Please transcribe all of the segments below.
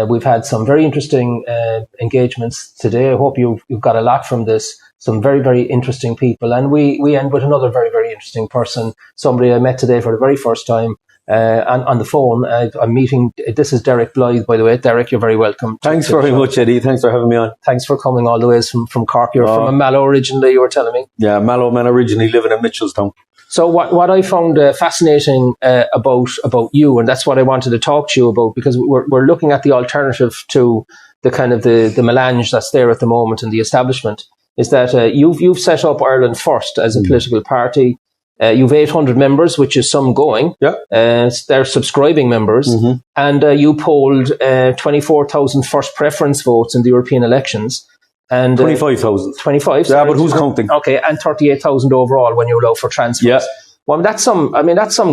We've had some very interesting engagements today. I hope you've got a lot from this. Some very, very interesting people. And we end with another very, very interesting person, somebody I met today for the very first time on the phone. I'm meeting, this is Derek Blighe, by the way. Derek, you're very welcome. Thanks very much, Eddie. Thanks for having me on. Thanks for coming all the way from Cork. You're from Mallow originally, you were telling me. Yeah, Mallow man, originally living in Mitchelstown. So what I found fascinating about you, and that's what I wanted to talk to you about, because we're looking at the alternative to the kind of the melange that's there at the moment in the establishment, is that you've set up Ireland First as a political party. You've 800 members, which is some going. Yeah. They're subscribing members. And you polled 24,000 first preference votes in the European elections. And 25,000. 25. Yeah, but who's counting? Okay, and 38,000 overall when you allow for transfers. Yeah. Well, that's some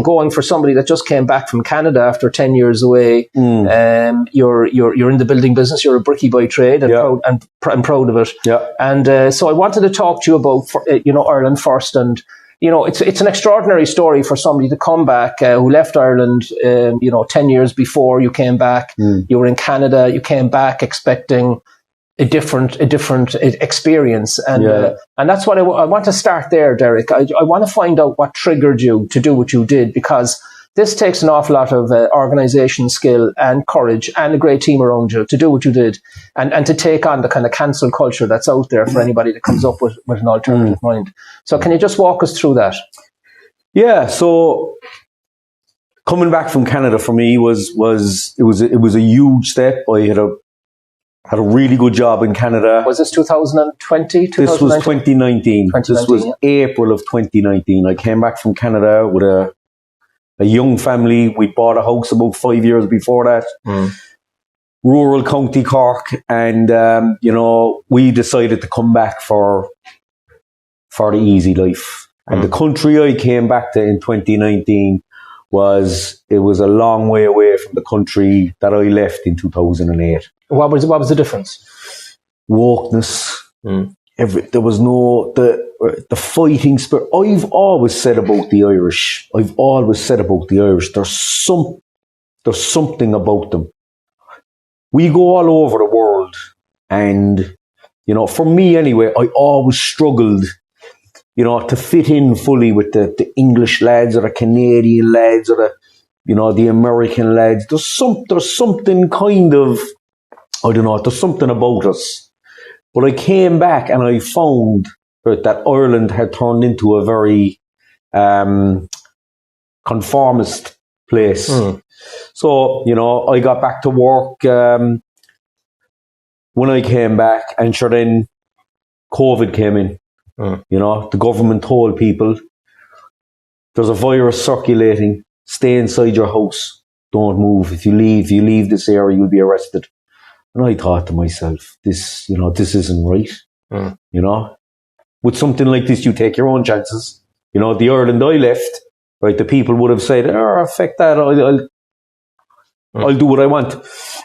going for somebody that just came back from Canada after 10 years away. You're in the building business. You're a brickie by trade, and proud of it. Yeah. And so I wanted to talk to you about Ireland First, and it's an extraordinary story for somebody to come back who left Ireland 10 years before you came back. You were in Canada. You came back expecting a different experience, and that's what I want to start there, Derek. I want to find out what triggered you to do what you did, because this takes an awful lot of organisation skill and courage and a great team around you to do what you did, and to take on the kind of cancel culture that's out there for anybody that comes up with an alternative mind. So can you just walk us through that? Yeah. So coming back from Canada for me was a huge step. I had a really good job in Canada. Was this 2020? This was 2019. This was April of 2019. I came back from Canada with a young family. We bought a house about 5 years before that. Rural County Cork. And, we decided to come back for the easy life. And the country I came back to in 2019 was a long way away from the country that I left in 2008. What was the difference? Wokeness. There was no the fighting spirit. I've always said about the Irish. There's something about them. We go all over the world, and for me anyway, I always struggled, to fit in fully with the English lads or the Canadian lads or the American lads. There's something kind of, I don't know, there's something about us. But I came back and I found that Ireland had turned into a very conformist place. So, I got back to work when I came back, and sure, then COVID came in. The government told people there's a virus circulating, stay inside your house, don't move. If you leave this area, you'll be arrested. And I thought to myself, this isn't right. With something like this, you take your own chances. The Ireland I left, right, the people would have said, affect that, I'll do what I want.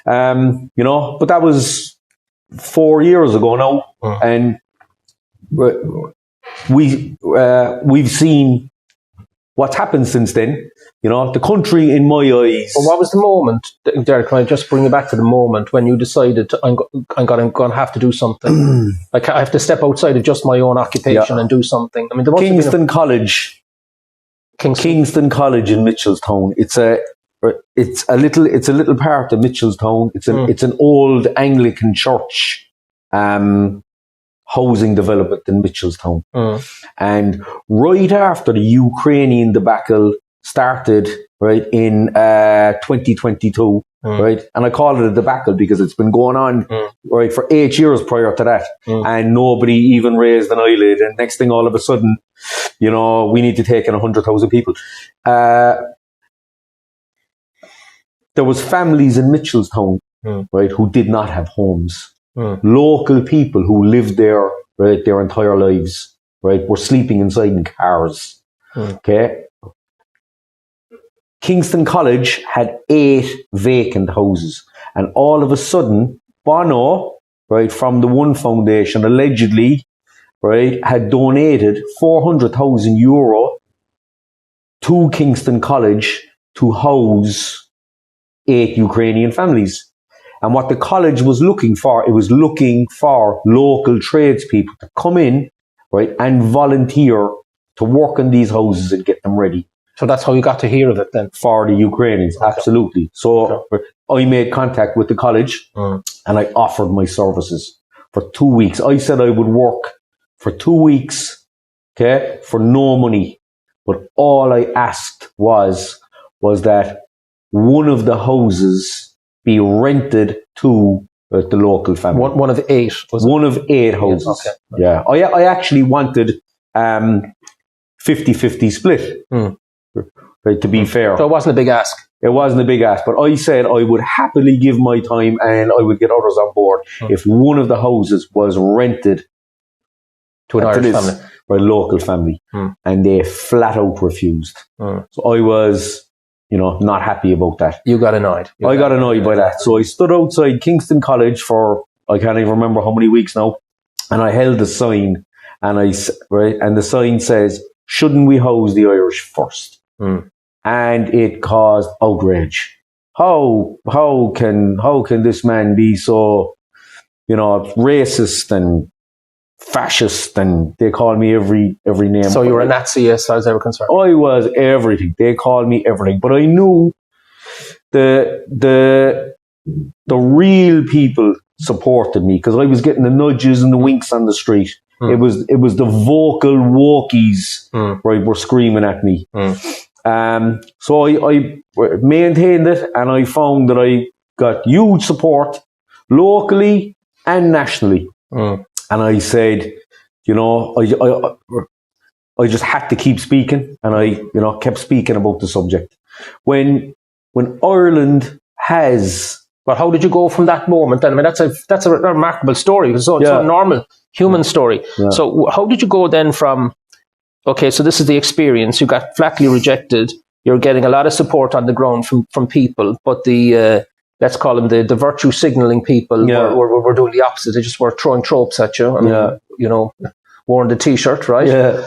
But that was 4 years ago now. And we've seen what's happened since then. The country, in my eyes. Well, what was the moment, Derek? Can I just bring you back to the moment when you decided I'm going to have to do something? I have to step outside of just my own occupation and do something. I mean, there Kingston College in Mitchelstown. It's a little part of Mitchelstown. It's an old Anglican church. Housing development in Mitchelstown. And right after the Ukrainian debacle started, right, in 2022, right, and I call it a debacle because it's been going on, right, for 8 years prior to that, and nobody even raised an eyelid, and next thing, all of a sudden, we need to take in 100,000 people. There was families in Mitchelstown, right, who did not have homes. Local people who lived there, right, their entire lives, right, were sleeping inside in cars. Okay. Kingston College had 8 vacant houses, and all of a sudden, Bono, right, from the One Foundation, allegedly, right, had donated €400,000 to Kingston College to house 8 Ukrainian families. And what the college was looking for, it was looking for local tradespeople to come in, right, and volunteer to work in these houses and get them ready. So that's how you got to hear of it then? For the Ukrainians, absolutely. So I made contact with the college and I offered my services for 2 weeks. I said I would work for 2 weeks, okay, for no money. But all I asked was that one of the houses be rented to the local family. One of 8? One of 8 houses. Okay. Yeah. I actually wanted 50-50 split. Right, to be fair. So it wasn't a big ask. It wasn't a big ask, but I said I would happily give my time and I would get others on board if one of the houses was rented to an Irish family, by a local family, and they flat out refused. So I was, not happy about that. You got annoyed. I got annoyed by that. So I stood outside Kingston College for, I can't even remember how many weeks now, and I held a sign, and and the sign says, "Shouldn't we house the Irish first?" And it caused outrage. How can this man be so, racist and fascist? And they called me every name. So you were a Nazi as far as they were concerned? I was everything. They called me everything. But I knew the real people supported me because I was getting the nudges and the winks on the street. It was the vocal walkies, right, were screaming at me. So I maintained it, and I found that I got huge support locally and nationally. And I said, I just had to keep speaking, and I, kept speaking about the subject. When Ireland has... But how did you go from that moment then? I mean, that's a remarkable story. It's a normal human story. Yeah. So how did you go then from... Okay, so this is the experience. You got flatly rejected. You're getting a lot of support on the ground from people, but the let's call them the virtue signaling people were doing the opposite. They just were throwing tropes at you. Wearing the T-shirt, right? Yeah.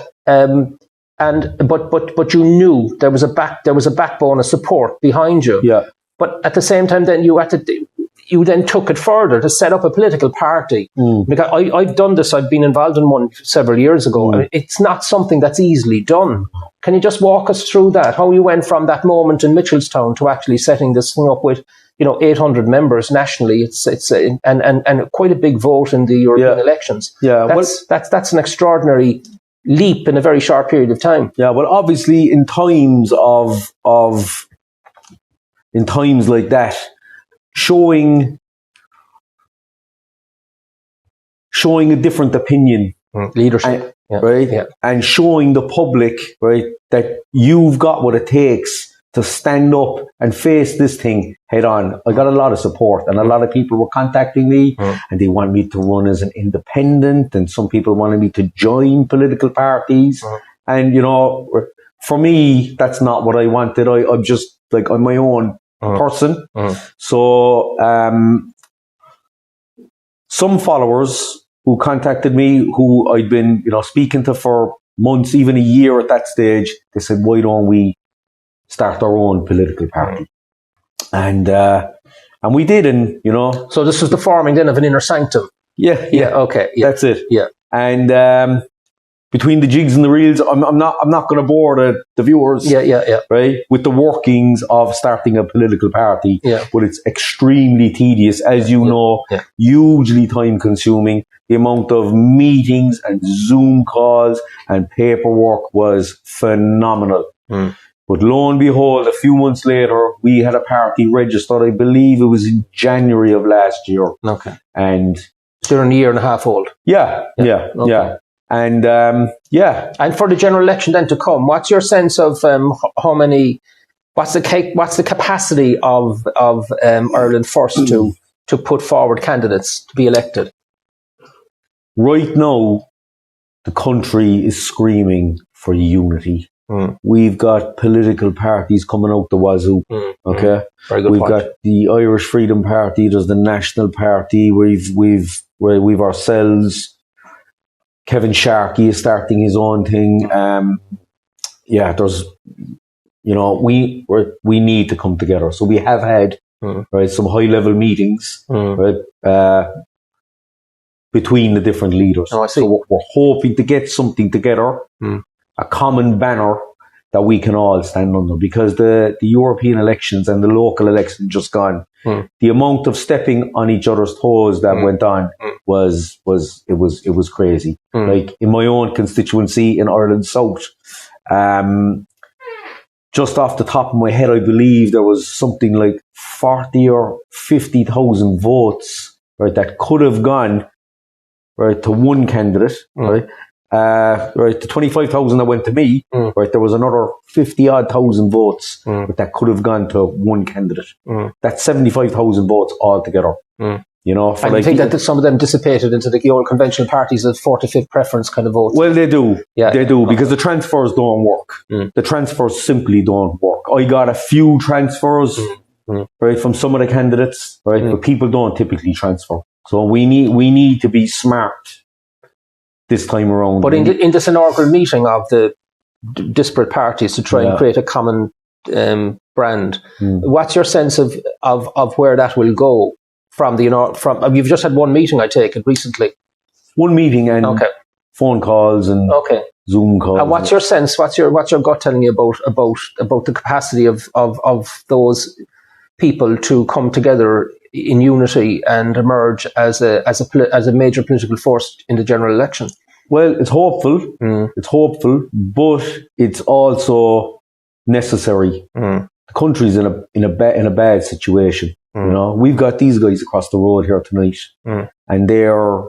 But you knew there was a backbone of support behind you. Yeah. But at the same time, then you then took it further to set up a political party. Because I've done this. I've been involved in one several years ago. I mean, it's not something that's easily done. Can you just walk us through that? How you went from that moment in Mitchelstown to actually setting this thing up with 800 members nationally? It's and quite a big vote in the European elections. Yeah, that's an extraordinary leap in a very short period of time. Yeah, well, obviously in times like that, showing a different opinion, leadership, right, and showing the public, right, that you've got what it takes to stand up and face this thing head on. I got a lot of support, and a lot of people were contacting me, and they wanted me to run as an independent, and some people wanted me to join political parties, and for me, that's not what I wanted. I'm just I'm my own person. So some followers who contacted me, who I'd been speaking to for months, even a year at that stage, they said, why don't we start our own political party? And we did, and so this was the forming then of an inner sanctum. Okay, that's it. Yeah. And between the jigs and the reels, I'm not going to bore the viewers. Right, with the workings of starting a political party. Yeah. But it's extremely tedious, as you know, hugely time consuming. The amount of meetings and Zoom calls and paperwork was phenomenal. But lo and behold, a few months later, we had a party registered. I believe it was in January of last year. Okay. And so you're a year and a half old. Yeah. And and for the general election then to come, what's your sense of how many? What's the capacity of Ireland First to put forward candidates to be elected? Right now, the country is screaming for unity. We've got political parties coming out the wazoo. Okay, very good. We've got the Irish Freedom Party. There's the National Party. We've ourselves. Kevin Sharkey is starting his own thing. There's, we need to come together. So we have had right? Some high-level meetings, right? Between the different leaders. Oh, I see. So we're hoping to get something together, a common banner that we can all stand under, because the European elections and the local elections just gone. The amount of stepping on each other's toes that went on was crazy. Like in my own constituency in Ireland South, just off the top of my head, I believe there was something like 40 or 50,000 votes, right, that could have gone right to one candidate, right. Right, the 25,000 that went to me, right, there was another 50-odd thousand votes that could have gone to one candidate. That's 75,000 votes altogether. You know, and you think that some of them dissipated into the old conventional parties of 45th preference kind of votes? Well, they do. Yeah. They do, because the transfers don't work. The transfers simply don't work. I got a few transfers, right, from some of the candidates, right, but people don't typically transfer. So we need to be smart this time around. But in this inaugural meeting of the disparate parties to try and create a common brand, what's your sense of where that will go? You've just had one meeting, I take it, recently. One meeting and phone calls and Zoom calls. And what's your sense? What's your gut telling you about the capacity of those people to come together in unity and emerge as a major political force in the general election? Well, it's hopeful. It's hopeful, but it's also necessary. The country's in a bad situation. You know, we've got these guys across the road here tonight, and they're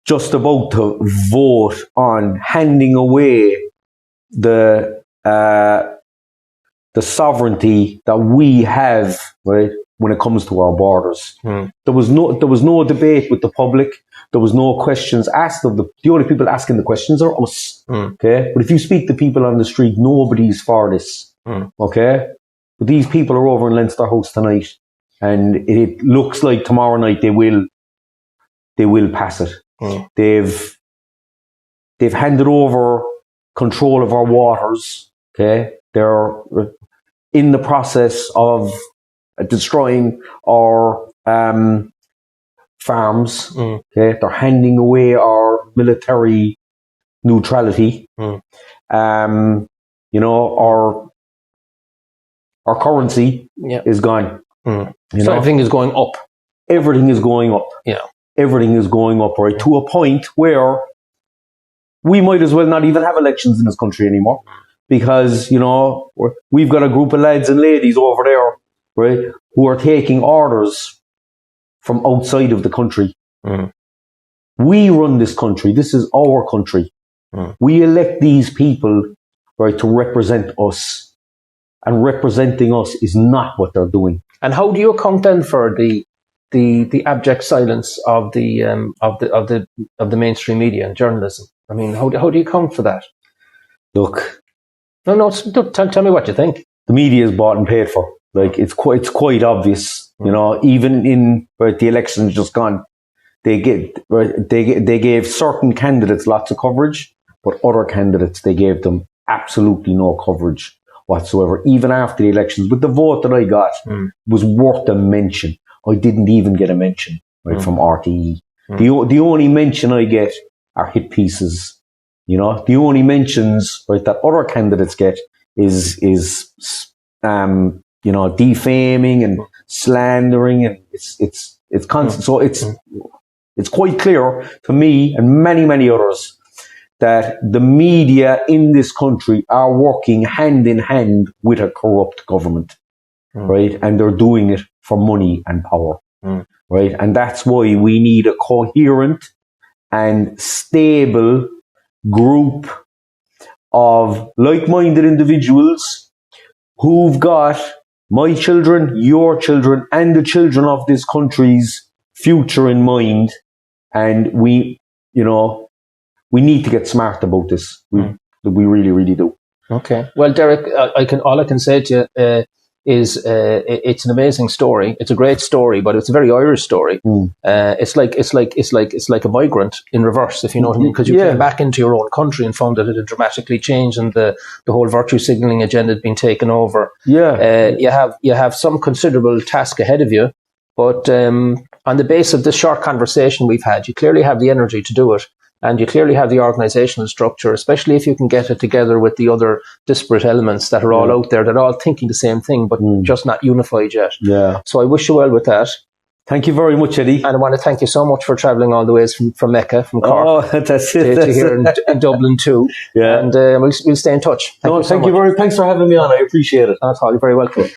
just about to vote on handing away the sovereignty that we have, right, when it comes to our borders. There was no debate with the public. There was no questions asked of the only people asking the questions are us. Okay, but if you speak to people on the street, nobody's for this. Okay. But these people are over in Leinster House tonight, and it looks like tomorrow night they will pass it. They've handed over control of our waters. Okay, they're in the process of destroying our farms. Okay, they're handing away our military neutrality. You know, our currency is gone. So everything is going up. Everything is going up. Yeah. Everything is going up, right? To a point where we might as well not even have elections in this country anymore. Because, you know, we've got a group of lads and ladies over there, right, who are taking orders from outside of the country. We run this country. This is our country. We elect these people, right, to represent us. And representing us is not what they're doing. And how do you account then for the abject silence of the mainstream media and journalism? I mean, how do you account for that? Look, tell me what you think. The media is bought and paid for. Like it's quite obvious. You know, even in the elections just gone, they gave certain candidates lots of coverage, but other candidates they gave them absolutely no coverage whatsoever, even after the elections. But the vote that I got was worth a mention. I didn't even get a mention from RTE. The only mention I get are hit pieces. You know, the only mentions that other candidates get is you know, defaming and slandering, and it's constant. So it's quite clear to me and many others that the media in this country are working hand in hand with a corrupt government, right? And they're doing it for money and power, right? And that's why we need a coherent and stable group of like-minded individuals who've got my children, your children, and the children of this country's future in mind. And we need to get smart about this. We really, really do. Okay. Well, Derek, all I can say to you, is it's an amazing story. It's a great story, but it's a very Irish story. It's like a migrant in reverse, if you know what I mean, because you came back into your own country and found that it had dramatically changed, and the whole virtue signalling agenda had been taken over. You have some considerable task ahead of you, but on the base of this short conversation we've had, you clearly have the energy to do it. And you clearly have the organizational structure, especially if you can get it together with the other disparate elements that are all out there, that are all thinking the same thing, but just not unified yet. So I wish you well with that. Thank you very much, Eddie. And I want to thank you so much for travelling all the ways from Mecca, from Cork, that's it. to here in Dublin too. And we'll stay in touch. Thank you very much. Thanks for having me on. I appreciate it. That's all. You're very welcome.